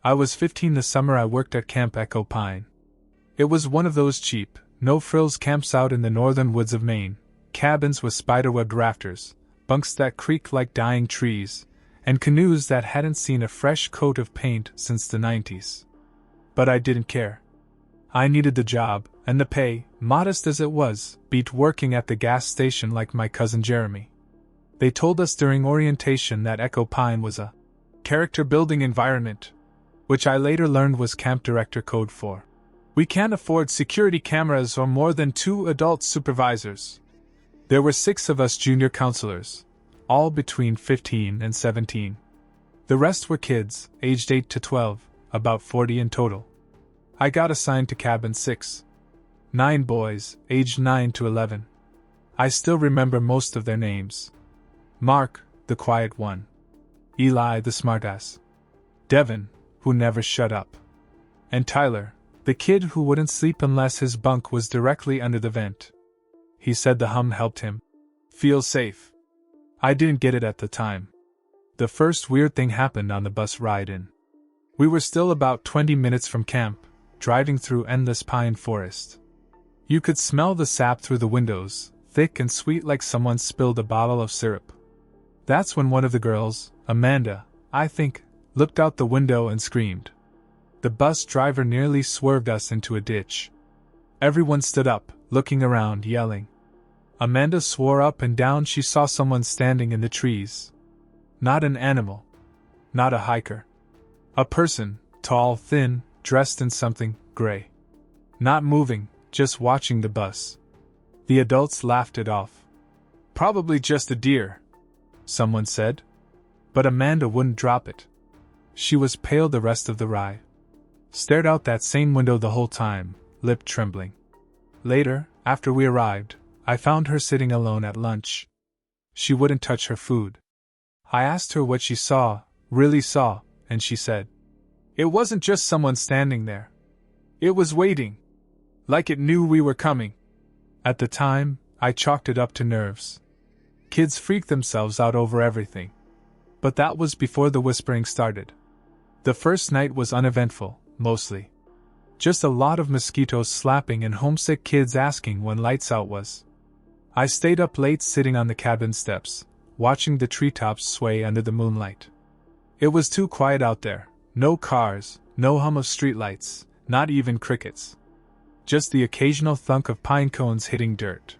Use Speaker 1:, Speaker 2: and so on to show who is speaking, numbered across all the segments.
Speaker 1: I was 15 the summer I worked at Camp Echo Pine. It was one of those cheap, no-frills camps out in the northern woods of Maine, cabins with spiderwebbed rafters, bunks that creaked like dying trees, and canoes that hadn't seen a fresh coat of paint since the 90s. But I didn't care. I needed the job, and the pay, modest as it was, beat working at the gas station like my cousin Jeremy. They told us during orientation that Echo Pine was a character-building environment, which I later learned was camp director code for "We can't afford security cameras or more than 2 adult supervisors." There were 6 of us junior counselors, all between 15 and 17. The rest were kids, aged 8 to 12, about 40 in total. I got assigned to cabin 6. 9 boys, aged 9 to 11. I still remember most of their names. Mark, the quiet one. Eli, the smartass. Devin, who never shut up. And Tyler, the kid who wouldn't sleep unless his bunk was directly under the vent. He said the hum helped him feel safe. I didn't get it at the time. The first weird thing happened on the bus ride in. We were still about 20 minutes from camp, driving through endless pine forest. You could smell the sap through the windows, thick and sweet like someone spilled a bottle of syrup. That's when one of the girls, Amanda, I think, looked out the window and screamed. The bus driver nearly swerved us into a ditch. Everyone stood up, looking around, yelling. Amanda swore up and down she saw someone standing in the trees. Not an animal. Not a hiker. A person, tall, thin, dressed in something gray. Not moving, just watching the bus. The adults laughed it off. "Probably just a deer," someone said. But Amanda wouldn't drop it. She was pale the rest of the ride. Stared out that same window the whole time, lip trembling. Later, after we arrived, I found her sitting alone at lunch. She wouldn't touch her food. I asked her what she saw, really saw, and she said, "It wasn't just someone standing there. It was waiting. Like it knew we were coming." At the time, I chalked it up to nerves. Kids freak themselves out over everything. But that was before the whispering started. The first night was uneventful, mostly. Just a lot of mosquitoes slapping and homesick kids asking when lights out was. I stayed up late sitting on the cabin steps, watching the treetops sway under the moonlight. It was too quiet out there, no cars, no hum of streetlights, not even crickets. Just the occasional thunk of pine cones hitting dirt.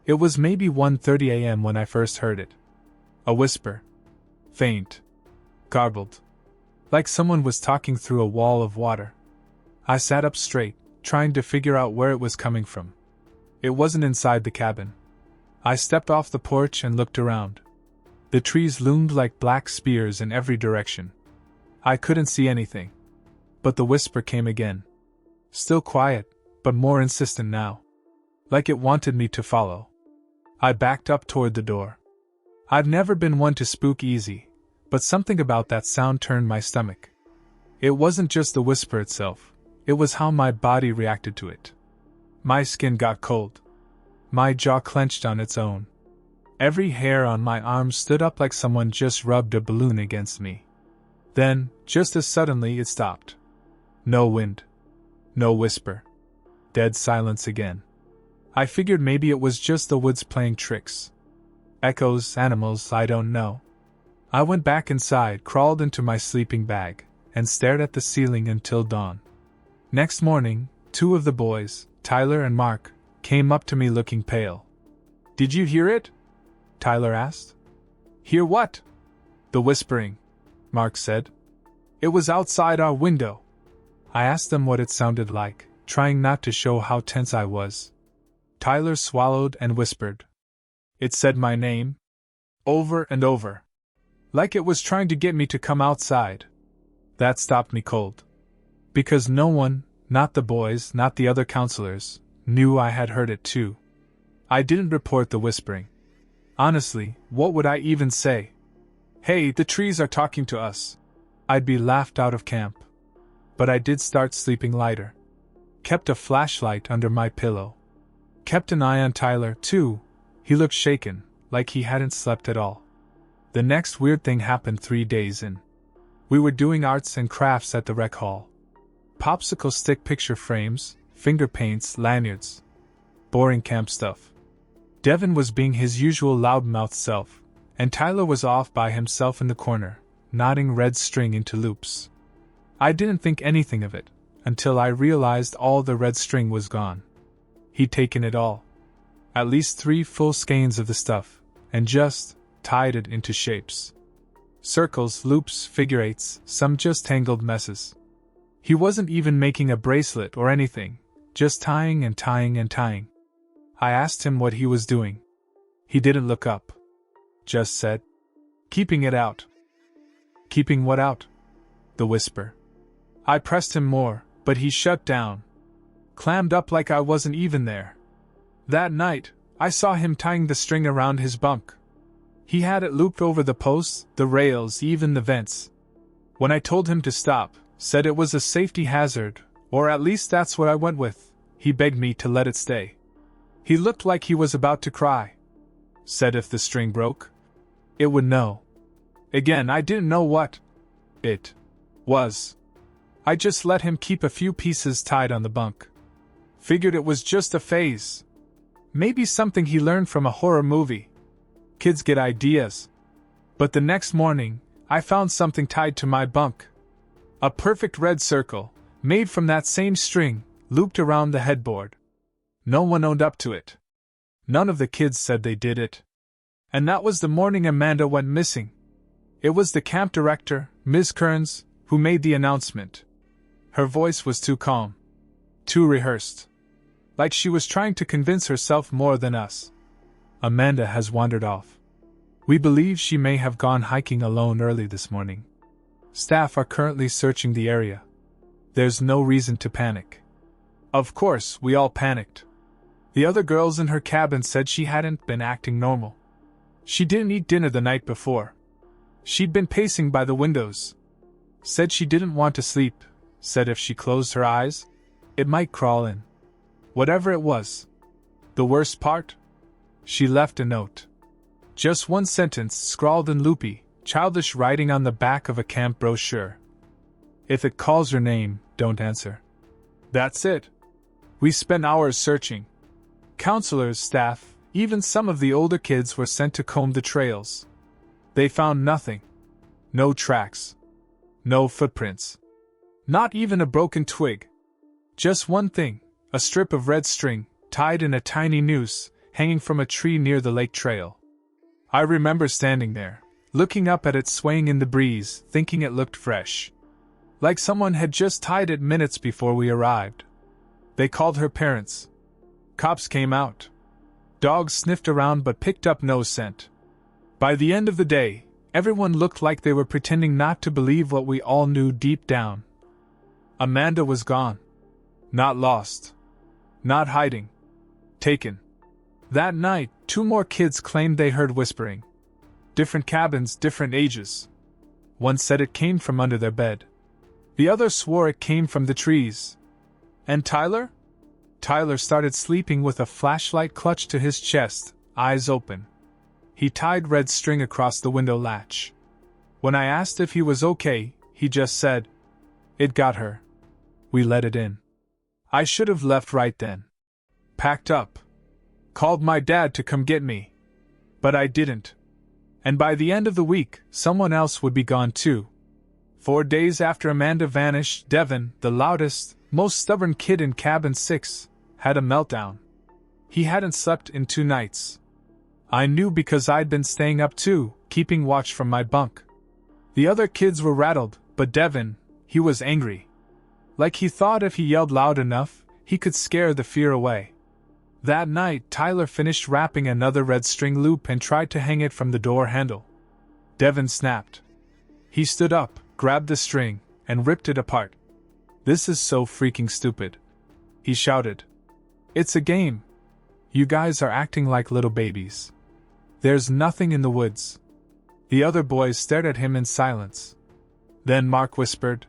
Speaker 1: It was maybe 1:30 a.m. when I first heard it. A whisper. Faint. Garbled. Like someone was talking through a wall of water. I sat up straight, trying to figure out where it was coming from. It wasn't inside the cabin. I stepped off the porch and looked around. The trees loomed like black spears in every direction. I couldn't see anything. But the whisper came again. Still quiet, but more insistent now. Like it wanted me to follow. I backed up toward the door. I've never been one to spook easy, but something about that sound turned my stomach. It wasn't just the whisper itself, it was how my body reacted to it. My skin got cold. My jaw clenched on its own. Every hair on my arm stood up like someone just rubbed a balloon against me. Then, just as suddenly, it stopped. No wind. No whisper. Dead silence again. I figured maybe it was just the woods playing tricks. Echoes, animals, I don't know. I went back inside, crawled into my sleeping bag, and stared at the ceiling until dawn. Next morning, 2 of the boys, Tyler and Mark, came up to me looking pale. "Did you hear it?" Tyler asked. "Hear what?" "The whispering," Mark said. "It was outside our window." I asked them what it sounded like, trying not to show how tense I was. Tyler swallowed and whispered. "It said my name. Over and over. Like it was trying to get me to come outside." That stopped me cold. Because no one, not the boys, not the other counselors, knew I had heard it too. I didn't report the whispering. Honestly, what would I even say? "Hey, the trees are talking to us." I'd be laughed out of camp. But I did start sleeping lighter. Kept a flashlight under my pillow. Kept an eye on Tyler, too. He looked shaken, like he hadn't slept at all. The next weird thing happened 3 days in. We were doing arts and crafts at the rec hall. Popsicle stick picture frames, finger paints, lanyards. Boring camp stuff. Devin was being his usual loudmouth self, and Tyler was off by himself in the corner, knotting red string into loops. I didn't think anything of it, until I realized all the red string was gone. He'd taken it all. At least 3 full skeins of the stuff, and just tied it into shapes. Circles, loops, figure eights, some just tangled messes. He wasn't even making a bracelet or anything, just tying and tying and tying. I asked him what he was doing. He didn't look up. Just said, "Keeping it out." "Keeping what out?" The whisper. I pressed him more, but he shut down. Clammed up like I wasn't even there. That night, I saw him tying the string around his bunk. He had it looped over the posts, the rails, even the vents. When I told him to stop, said it was a safety hazard, or at least that's what I went with, he begged me to let it stay. He looked like he was about to cry. Said if the string broke, it would know. Again, I didn't know what it was. I just let him keep a few pieces tied on the bunk. Figured it was just a phase. Maybe something he learned from a horror movie. Kids get ideas. But the next morning, I found something tied to my bunk. A perfect red circle, made from that same string, looped around the headboard. No one owned up to it. None of the kids said they did it. And that was the morning Amanda went missing. It was the camp director, Ms. Kearns, who made the announcement. Her voice was too calm. Too rehearsed. Like she was trying to convince herself more than us. Amanda has wandered off. We believe she may have gone hiking alone early this morning. Staff are currently searching the area. There's no reason to panic. Of course, we all panicked. The other girls in her cabin said she hadn't been acting normal. She didn't eat dinner the night before. She'd been pacing by the windows. Said she didn't want to sleep. Said if she closed her eyes, it might crawl in. Whatever it was. The worst part? She left a note. Just one sentence scrawled in loopy, childish writing on the back of a camp brochure. If it calls your name, don't answer. That's it. We spent hours searching. Counselors, staff, even some of the older kids were sent to comb the trails. They found nothing. No tracks. No footprints. Not even a broken twig. Just one thing, a strip of red string, tied in a tiny noose, hanging from a tree near the lake trail. I remember standing there, looking up at it swaying in the breeze, thinking it looked fresh. Like someone had just tied it minutes before we arrived. They called her parents. Cops came out. Dogs sniffed around but picked up no scent. By the end of the day, everyone looked like they were pretending not to believe what we all knew deep down. Amanda was gone. Not lost. Not hiding. Taken. That night, 2 more kids claimed they heard whispering. Different cabins, different ages. One said it came from under their bed. The other swore it came from the trees. And Tyler? Tyler started sleeping with a flashlight clutched to his chest, eyes open. He tied red string across the window latch. When I asked if he was okay, he just said, "It got her." We let it in. I should have left right then. Packed up. Called my dad to come get me. But I didn't. And by the end of the week, someone else would be gone too. 4 days after Amanda vanished, Devin, the loudest, most stubborn kid in cabin 6, had a meltdown. He hadn't slept in 2 nights. I knew because I'd been staying up too, keeping watch from my bunk. The other kids were rattled, but Devin, he was angry. Like he thought if he yelled loud enough, he could scare the fear away. That night, Tyler finished wrapping another red string loop and tried to hang it from the door handle. Devin snapped. He stood up, grabbed the string, and ripped it apart. "This is so freaking stupid," he shouted. "It's a game. You guys are acting like little babies. There's nothing in the woods." The other boys stared at him in silence. Then Mark whispered,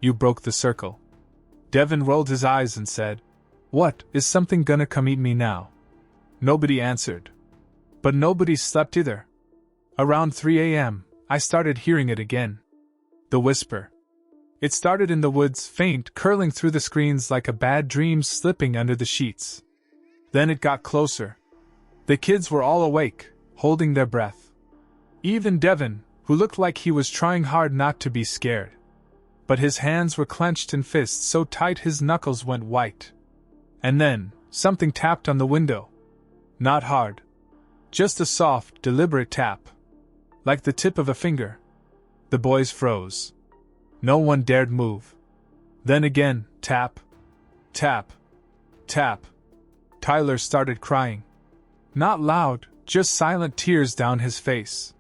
Speaker 1: "You broke the circle." Devin rolled his eyes and said, "What, is something gonna come eat me now?" Nobody answered. But nobody slept either. Around 3 a.m., I started hearing it again. The whisper. It started in the woods, faint, curling through the screens like a bad dream slipping under the sheets. Then it got closer. The kids were all awake, holding their breath. Even Devin, who looked like he was trying hard not to be scared. But his hands were clenched in fists so tight his knuckles went white. And then, something tapped on the window. Not hard. Just a soft, deliberate tap. Like the tip of a finger. The boys froze. No one dared move. Then again, tap. Tap. Tap. Tyler started crying. Not loud, just silent tears down his face.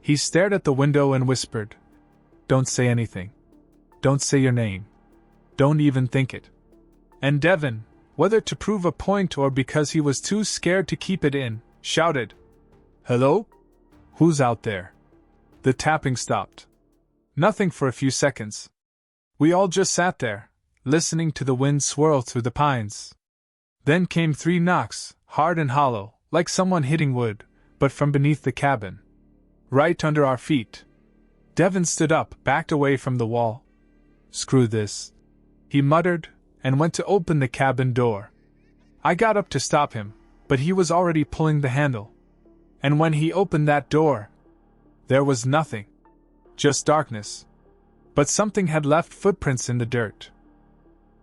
Speaker 1: He stared at the window and whispered, "Don't say anything. Don't say your name. Don't even think it." And Devin, whether to prove a point or because he was too scared to keep it in, shouted, "Hello? Who's out there?" The tapping stopped. Nothing for a few seconds. We all just sat there, listening to the wind swirl through the pines. Then came 3 knocks, hard and hollow, like someone hitting wood, but from beneath the cabin. Right under our feet. Devin stood up, backed away from the wall. "Screw this," he muttered, and went to open the cabin door. I got up to stop him, but he was already pulling the handle. And when he opened that door, there was nothing. Just darkness. But something had left footprints in the dirt.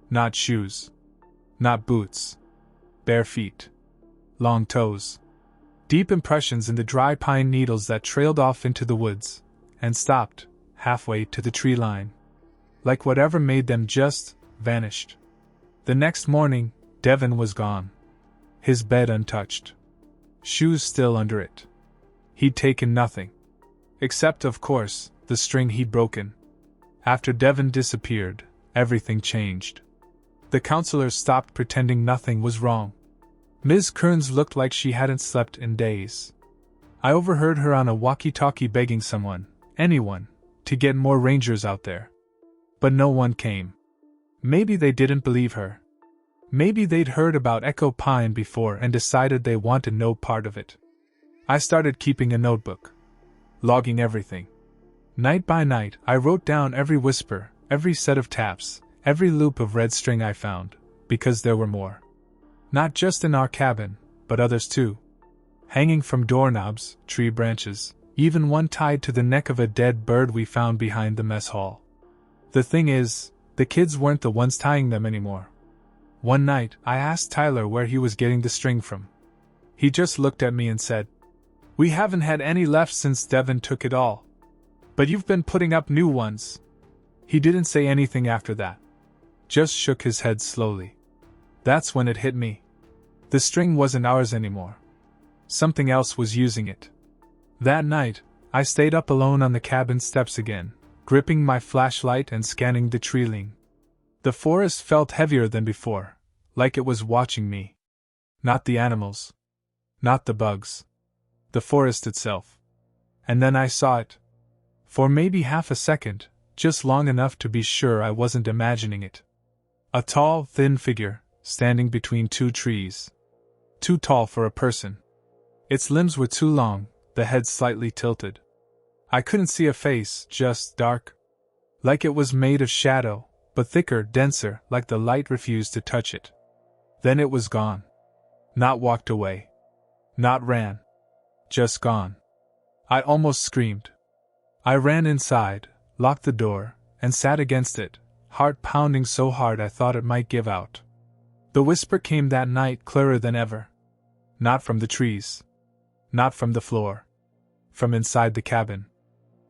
Speaker 1: Not shoes. Not boots. Bare feet. Long toes. Deep impressions in the dry pine needles that trailed off into the woods, and stopped, halfway to the tree line. Like whatever made them just vanished. The next morning, Devin was gone. His bed untouched. Shoes still under it. He'd taken nothing. Except, of course, the string he'd broken. After Devin disappeared, everything changed. The counselors stopped pretending nothing was wrong. Ms. Kearns looked like she hadn't slept in days. I overheard her on a walkie-talkie begging someone, anyone, to get more rangers out there. But no one came. Maybe they didn't believe her. Maybe they'd heard about Echo Pine before and decided they wanted no part of it. I started keeping a notebook. Logging everything. Night by night, I wrote down every whisper, every set of taps, every loop of red string I found, because there were more. Not just in our cabin, but others too. Hanging from doorknobs, tree branches, even one tied to the neck of a dead bird we found behind the mess hall. The thing is, the kids weren't the ones tying them anymore. One night, I asked Tyler where he was getting the string from. He just looked at me and said, "We haven't had any left since Devin took it all. But you've been putting up new ones." He didn't say anything after that. Just shook his head slowly. That's when it hit me. The string wasn't ours anymore. Something else was using it. That night, I stayed up alone on the cabin steps again, gripping my flashlight and scanning the tree line. The forest felt heavier than before, like it was watching me. Not the animals. Not the bugs. The forest itself. And then I saw it. For maybe half a second, just long enough to be sure I wasn't imagining it. A tall, thin figure, standing between 2 trees. Too tall for a person. Its limbs were too long, the head slightly tilted. I couldn't see a face, just dark. Like it was made of shadow, but thicker, denser, like the light refused to touch it. Then it was gone. Not walked away. Not ran. Just gone. I almost screamed. I ran inside, locked the door, and sat against it, heart pounding so hard I thought it might give out. The whisper came that night clearer than ever. Not from the trees. Not from the floor. From inside the cabin.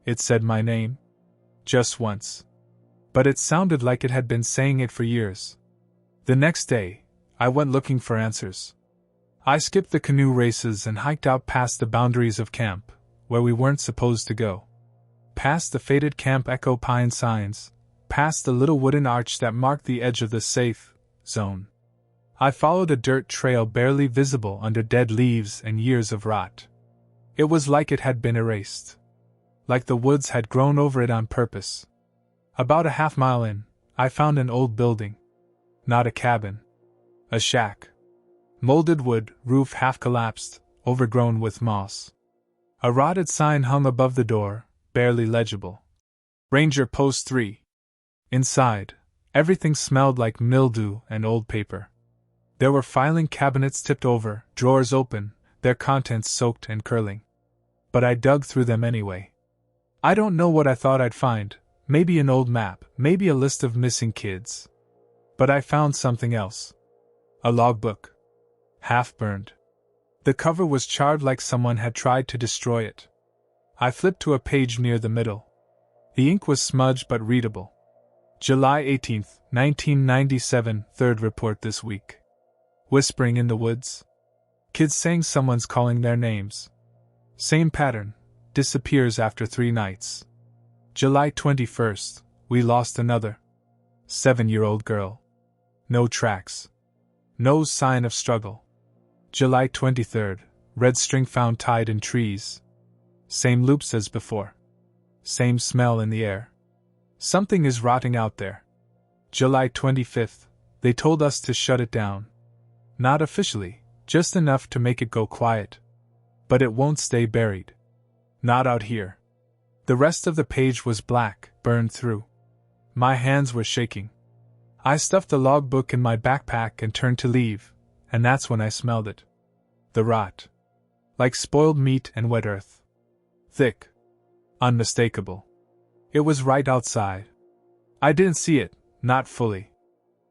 Speaker 1: It said my name. Just once. But it sounded like it had been saying it for years. The next day, I went looking for answers. I skipped the canoe races and hiked out past the boundaries of camp, where we weren't supposed to go. Past the faded Camp Echo Pine signs, past the little wooden arch that marked the edge of the safe zone. I followed a dirt trail barely visible under dead leaves and years of rot. It was like it had been erased. Like the woods had grown over it on purpose. About a half-mile in, I found an old building. Not a cabin. A shack. Molded wood, roof half-collapsed, overgrown with moss. A rotted sign hung above the door, barely legible. Ranger Post 3. Inside, everything smelled like mildew and old paper. There were filing cabinets tipped over, drawers open, their contents soaked and curling. But I dug through them anyway. I don't know what I thought I'd find, maybe an old map, maybe a list of missing kids. But I found something else. A logbook. Half burned. The cover was charred like someone had tried to destroy it. I flipped to a page near the middle. The ink was smudged but readable. July 18, 1997, third report this week. Whispering in the woods. Kids saying someone's calling their names. Same pattern. Disappears after 3 nights. July 21st, we lost another 7-year-old girl. No tracks. No sign of struggle. July 23rd, red string found tied in trees. Same loops as before. Same smell in the air. Something is rotting out there. July 25th, they told us to shut it down. Not officially, just enough to make it go quiet. But it won't stay buried. Not out here. The rest of the page was black, burned through. My hands were shaking. I stuffed the logbook in my backpack and turned to leave, and that's when I smelled it. The rot. Like spoiled meat and wet earth. Thick. Unmistakable. It was right outside. I didn't see it, not fully.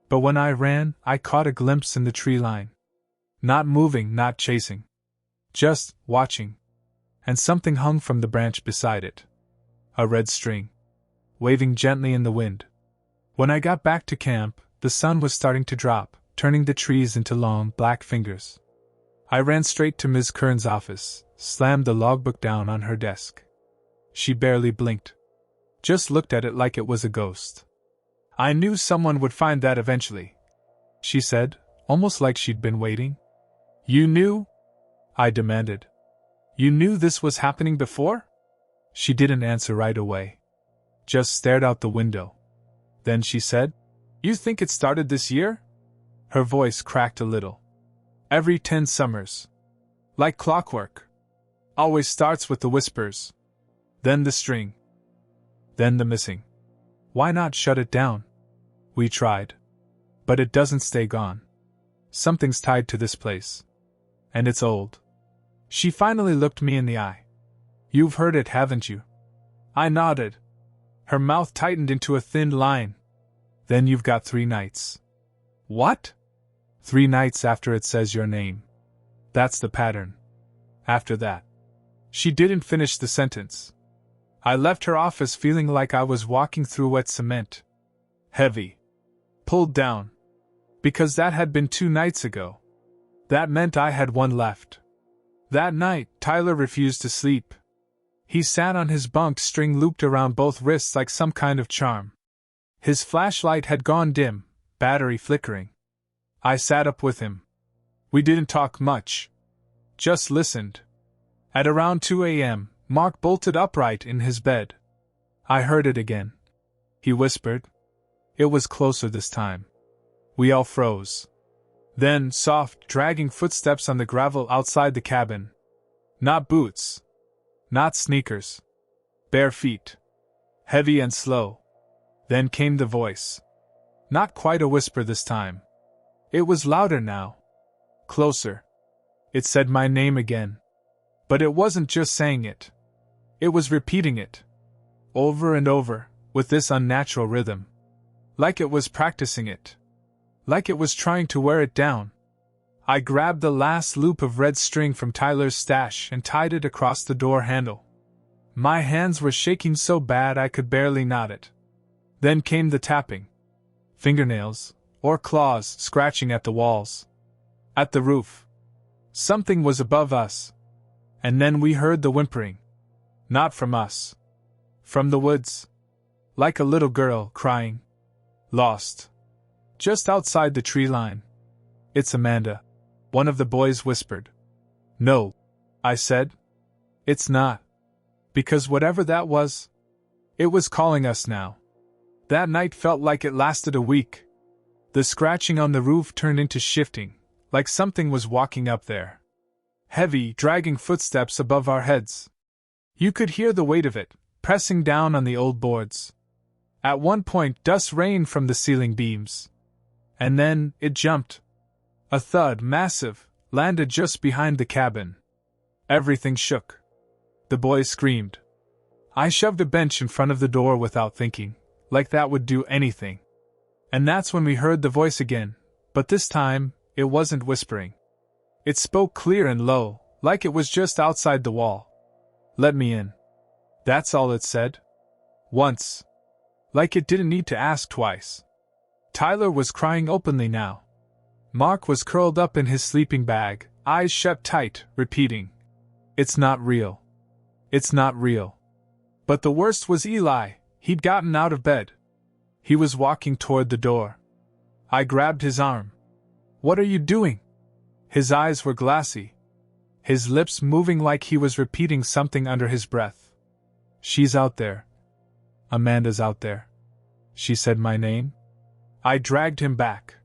Speaker 1: But when I ran, I caught a glimpse in the tree line. Not moving, not chasing. Just watching. And something hung from the branch beside it. A red string. Waving gently in the wind. When I got back to camp, the sun was starting to drop, turning the trees into long, black fingers. I ran straight to Ms. Kern's office, slammed the logbook down on her desk. She barely blinked. Just looked at it like it was a ghost. I knew someone would find that eventually, she said, almost like she'd been waiting. You knew? I demanded. You knew this was happening before? She didn't answer right away. Just stared out the window. Then she said, You think it started this year? Her voice cracked a little. Every 10 summers. Like clockwork. Always starts with the whispers. Then the string. Then the missing. Why not shut it down? We tried. But it doesn't stay gone. Something's tied to this place. And it's old. She finally looked me in the eye. You've heard it, haven't you? I nodded. Her mouth tightened into a thin line. Then you've got 3 nights. What? 3 nights after it says your name. That's the pattern. After that. She didn't finish the sentence. I left her office feeling like I was walking through wet cement. Heavy. Pulled down. Because that had been 2 nights ago. That meant I had 1 left. That night, Tyler refused to sleep. He sat on his bunk, string looped around both wrists like some kind of charm. His flashlight had gone dim, battery flickering. I sat up with him. We didn't talk much. Just listened. At around 2 a.m., Mark bolted upright in his bed. I heard it again. He whispered. It was closer this time. We all froze. Then, soft, dragging footsteps on the gravel outside the cabin. Not boots. Not sneakers. Bare feet. Heavy and slow. Then came the voice. Not quite a whisper this time. It was louder now. Closer. It said my name again. But it wasn't just saying it. It was repeating it. Over and over, with this unnatural rhythm. Like it was practicing it. Like it was trying to wear it down. I grabbed the last loop of red string from Tyler's stash and tied it across the door handle. My hands were shaking so bad I could barely knot it. Then came the tapping. Fingernails, or claws, scratching at the walls. At the roof. Something was above us. And then we heard the whimpering. Not from us. From the woods. Like a little girl crying. Lost. Just outside the tree line. It's Amanda. One of the boys whispered. No, I said. It's not. Because whatever that was, it was calling us now. That night felt like it lasted a week. The scratching on the roof turned into shifting, like something was walking up there. Heavy, dragging footsteps above our heads. You could hear the weight of it, pressing down on the old boards. At one point, dust rained from the ceiling beams. And then, it jumped. A thud, massive, landed just behind the cabin. Everything shook. The boys screamed. I shoved a bench in front of the door without thinking, like that would do anything. And that's when we heard the voice again, but this time, it wasn't whispering. It spoke clear and low, like it was just outside the wall. Let me in. That's all it said. Once. Like it didn't need to ask twice. Tyler was crying openly now. Mark was curled up in his sleeping bag, eyes shut tight, repeating, "It's not real. It's not real." But the worst was Eli. He'd gotten out of bed. He was walking toward the door. I grabbed his arm. "What are you doing?" His eyes were glassy. His lips moving like he was repeating something under his breath. "She's out there. Amanda's out there." She said my name. I dragged him back.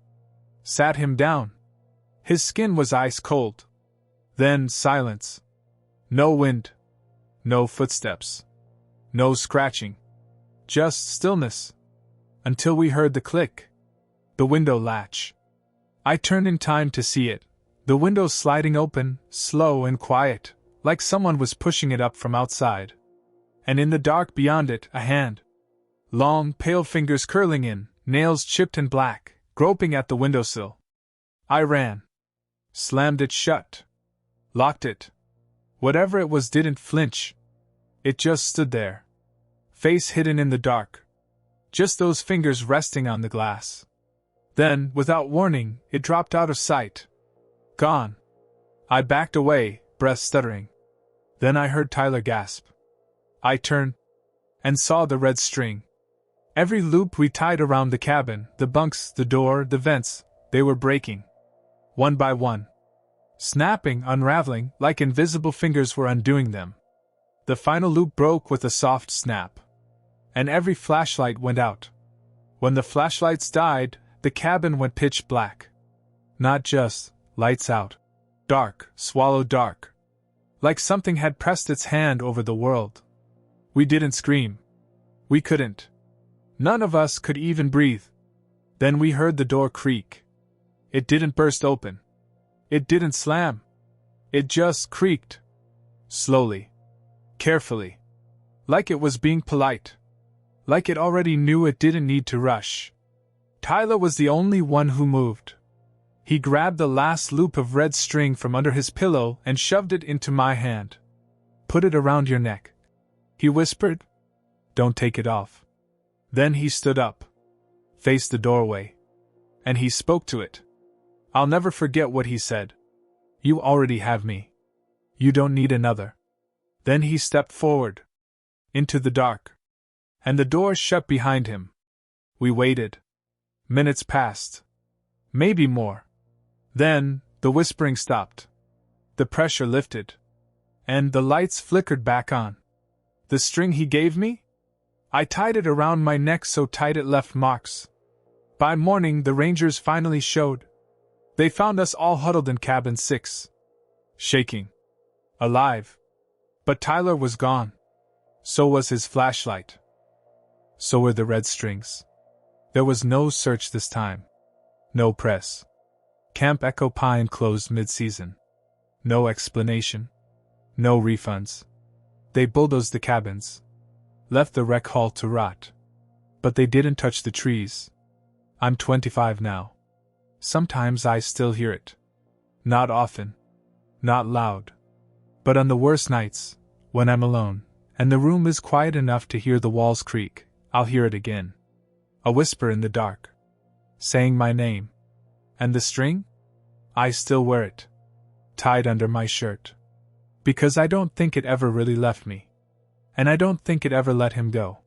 Speaker 1: Sat him down. His skin was ice cold. Then silence. No wind. No footsteps. No scratching. Just stillness. Until we heard the click. The window latch. I turned in time to see it. The window sliding open, slow and quiet, like someone was pushing it up from outside. And in the dark beyond it, a hand. Long, pale fingers curling in, nails chipped and black, groping at the windowsill. I ran. Slammed it shut. Locked it. Whatever it was didn't flinch. It just stood there. Face hidden in the dark. Just those fingers resting on the glass. Then, without warning, it dropped out of sight. Gone. I backed away, breath stuttering. Then I heard Tyler gasp. I turned and saw the red string. Every loop we tied around the cabin, the bunks, the door, the vents, they were breaking. One by one. Snapping, unraveling, like invisible fingers were undoing them. The final loop broke with a soft snap. And every flashlight went out. When the flashlights died, the cabin went pitch black. Not just lights out. Dark, swallowed dark. Like something had pressed its hand over the world. We didn't scream. We couldn't. None of us could even breathe. Then we heard the door creak. It didn't burst open. It didn't slam. It just creaked. Slowly. Carefully. Like it was being polite. Like it already knew it didn't need to rush. Tyler was the only one who moved. He grabbed the last loop of red string from under his pillow and shoved it into my hand. "Put it around your neck," he whispered. "Don't take it off." Then he stood up. Faced the doorway. And he spoke to it. I'll never forget what he said. "You already have me. You don't need another." Then he stepped forward. Into the dark. And the door shut behind him. We waited. Minutes passed. Maybe more. Then, the whispering stopped. The pressure lifted. And the lights flickered back on. The string he gave me? I tied it around my neck so tight it left marks. By morning, the Rangers finally showed. They found us all huddled in cabin 6. Shaking. Alive. But Tyler was gone. So was his flashlight. So were the red strings. There was no search this time. No press. Camp Echo Pine closed mid-season. No explanation. No refunds. They bulldozed the cabins. Left the rec hall to rot. But they didn't touch the trees. I'm 25 now. Sometimes I still hear it. Not often. Not loud. But on the worst nights, when I'm alone, and the room is quiet enough to hear the walls creak, I'll hear it again. A whisper in the dark. Saying my name. And the string? I still wear it. Tied under my shirt. Because I don't think it ever really left me. And I don't think it ever let him go.